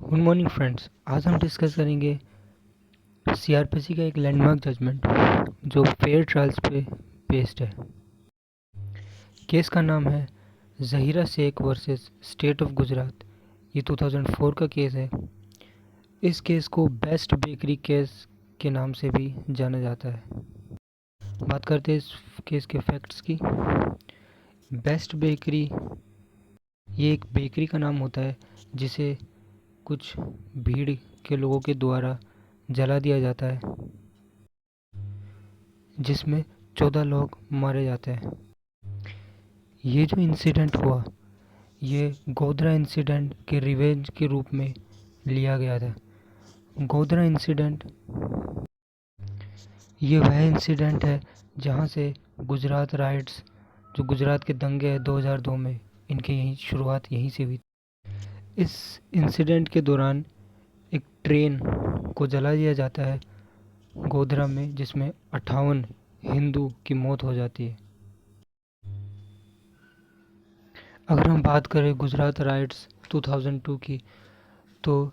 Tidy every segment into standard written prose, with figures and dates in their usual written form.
Good morning friends. आज हम discuss करेंगे सीआरपीसी का एक लैंडमार्क जजमेंट जो फेयर ट्रायल्स पे बेस्ड है। केस का नाम है Zahira Sheikh versus state of Gujarat. ये 2004 का केस है। इस केस को बेस्ट बेकरी केस के नाम से भी जाना जाता है। बात करते हैं इस केस के फैक्ट्स की। बेस्ट बेकरी ये एक बेकरी का नाम होता है जिसे कुछ भीड़ के लोगों के द्वारा जला दिया जाता है, जिसमें 14 लोग मारे जाते हैं। ये जो इंसिडेंट हुआ, ये गोधरा इंसिडेंट के रिवेंज के रूप में लिया गया था। गोधरा इंसिडेंट ये वह इंसिडेंट है जहाँ से गुजरात राइट्स, जो गुजरात के दंगे हैं 2002 में, इनकी शुरुआत यहीं से हुई। इस इंसिडेंट के दौरान एक ट्रेन को जला दिया जाता है गोधरा में, जिसमें 58 हिंदू की मौत हो जाती है। अगर हम बात करें गुजरात राइट्स 2002 की, तो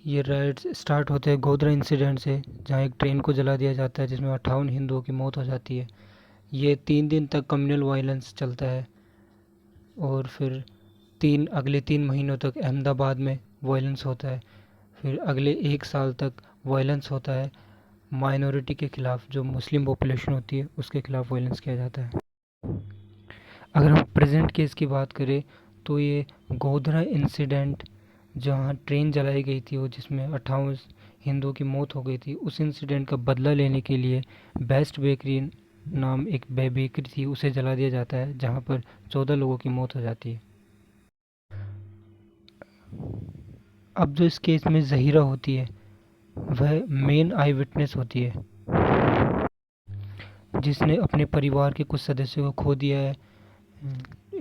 ये राइट्स स्टार्ट होते हैं गोधरा इंसिडेंट से, जहाँ एक ट्रेन को जला दिया जाता है जिसमें 58 हिंदुओं की मौत हो जाती है। ये 3 दिन तक कम्युनल वायलेंस चलता है और फिर अगले 3 महीनों तक अहमदाबाद में वायलेंस होता है। फिर अगले 1 साल तक वायलेंस होता है माइनॉरिटी के खिलाफ, जो मुस्लिम पॉपुलेशन होती है उसके खिलाफ वायलेंस किया जाता है। अगर हम प्रेजेंट केस की बात करें तो ये गोधरा इंसिडेंट, जहाँ ट्रेन जलाई गई थी और जिसमें 58 हिंदुओं की मौत हो गई थी, उस इंसिडेंट का बदला लेने के लिए बेस्ट बेकरी नाम एक बेकरी थी, उसे जला दिया जाता है, जहाँ पर 14 लोगों की मौत हो जाती है। अब जो इस केस में ज़हीरा होती है वह मेन आई विटनेस होती है, जिसने अपने परिवार के कुछ सदस्यों को खो दिया है।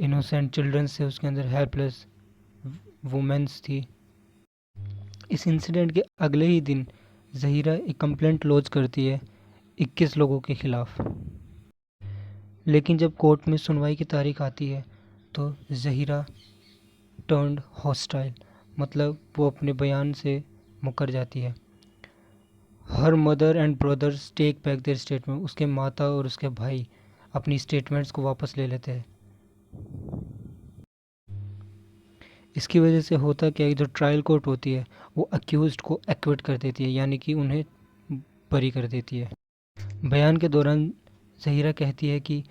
इनोसेंट चिल्ड्रन से उसके अंदर हेल्पलेस वुमेन्स थी। इस इंसिडेंट के अगले ही दिन ज़हीरा एक कंप्लेंट लॉन्च करती है 21 लोगों के खिलाफ। लेकिन जब कोर्ट में सुनवाई की तारीख आती है तो ज़हीरा टर्न्ड हॉस्टाइल, मतलब वो अपने बयान से मुकर जाती है। Her mother and brothers take back their statement, उसके माता और उसके भाई अपनी स्टेटमेंट्स को वापस ले लेते हैं। इसकी वजह से होता क्या है, जो ट्रायल कोर्ट होती है वो अक्यूज्ड को एक्विट कर देती है, यानी कि उन्हें बरी कर देती है। बयान के दौरान ज़हीरा कहती है कि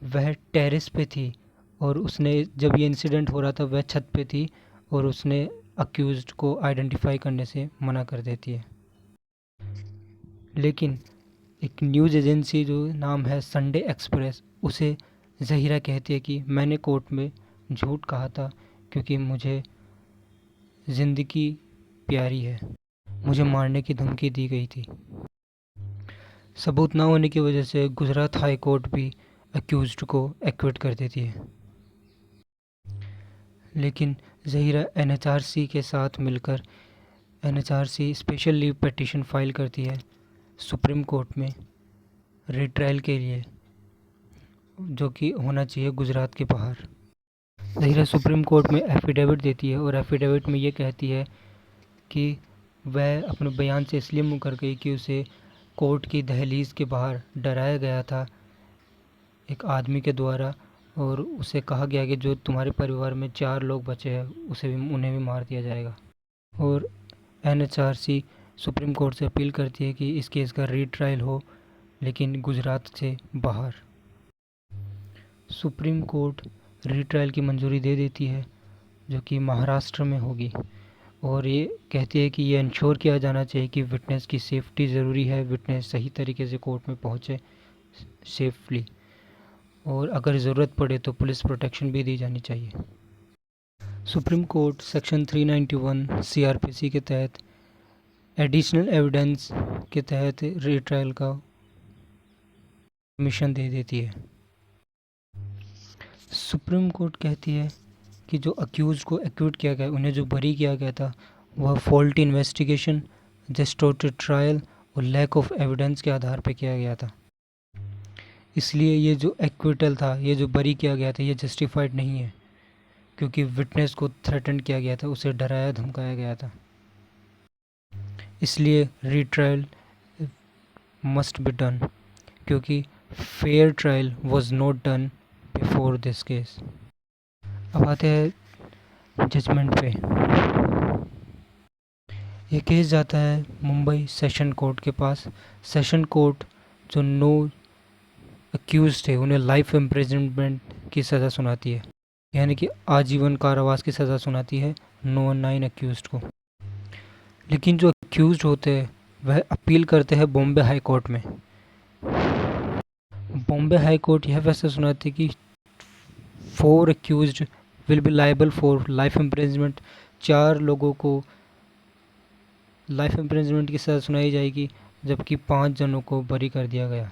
वह टेरेस पे थी और उसने, जब ये इंसिडेंट हो रहा था, वह छत पे थी और उसने अक्यूज्ड को आइडेंटिफाई करने से मना कर देती है। लेकिन एक न्यूज़ एजेंसी जो नाम है संडे एक्सप्रेस, उसे ज़हीरा कहती है कि मैंने कोर्ट में झूठ कहा था क्योंकि मुझे ज़िंदगी प्यारी है, मुझे मारने की धमकी दी गई थी। सबूत ना होने की वजह से गुजरात हाई कोर्ट भी अक्यूज्ड को एक्विट कर देती है। लेकिन ज़हीरा एनएचआरसी के साथ मिलकर NHRC special leave petition file करती है सुप्रीम कोर्ट में रिट्रायल के लिए, जो कि होना चाहिए गुजरात के बाहर। ज़हीरा सुप्रीम कोर्ट में एफिडेविट देती है और एफिडेविट में ये कहती है कि वह अपने बयान से इसलिए मुकर गई कि उसे कोर्ट की दहलीज के बाहर डराया गया था एक आदमी के द्वारा, और उसे कहा गया कि जो तुम्हारे परिवार में 4 लोग बचे हैं उन्हें भी मार दिया जाएगा। और एनएचआरसी सुप्रीम कोर्ट से अपील करती है कि इस केस का रीट्रायल हो, लेकिन गुजरात से बाहर। सुप्रीम कोर्ट रीट्रायल की मंजूरी दे देती है, जो कि महाराष्ट्र में होगी, और ये कहती है कि ये इंश्योर किया जाना चाहिए कि विटनेस की सेफ्टी ज़रूरी है, विटनेस सही तरीके से कोर्ट में पहुँचे सेफली, और अगर ज़रूरत पड़े तो पुलिस प्रोटेक्शन भी दी जानी चाहिए। सुप्रीम कोर्ट सेक्शन 391 सीआरपीसी के तहत एडिशनल एविडेंस के तहत रीट्रायल का परमिशन दे देती है। सुप्रीम कोर्ट कहती है कि जो अक्यूज को एक्विट किया गया, उन्हें जो बरी किया गया था, वह फॉल्टी इन्वेस्टिगेशन, डिस्टॉर्टेड ट्रायल और लैक ऑफ एविडेंस के आधार पर किया गया था। इसलिए ये जो एक्विटल था, ये जो बरी किया गया था, ये जस्टिफाइड नहीं है। क्योंकि विटनेस को थ्रेटन किया गया था, उसे डराया धमकाया गया था। इसलिए रीट्रायल मस्ट बी डन, क्योंकि fair trial was not done before this case. अब आते हैं जजमेंट पे। ये केस जाता है मुंबई सेशन कोर्ट के पास। सेशन कोर्ट जो 9 अक्यूज थे उन्हें लाइफ इम्प्रिजनमेंट की सज़ा सुनाती है, यानी कि आजीवन कारावास की सज़ा सुनाती है 9 अक्यूज को। लेकिन जो अक्यूज होते हैं वह अपील करते हैं बॉम्बे हाई कोर्ट में। बॉम्बे हाई कोर्ट यह फैसला सुनाती है कि 4 accused will be liable for life imprisonment. 4 लोगों को लाइफ इम्प्रिजनमेंट की सज़ा सुनाई जाएगी, जबकि 5 जनों को बरी कर दिया गया।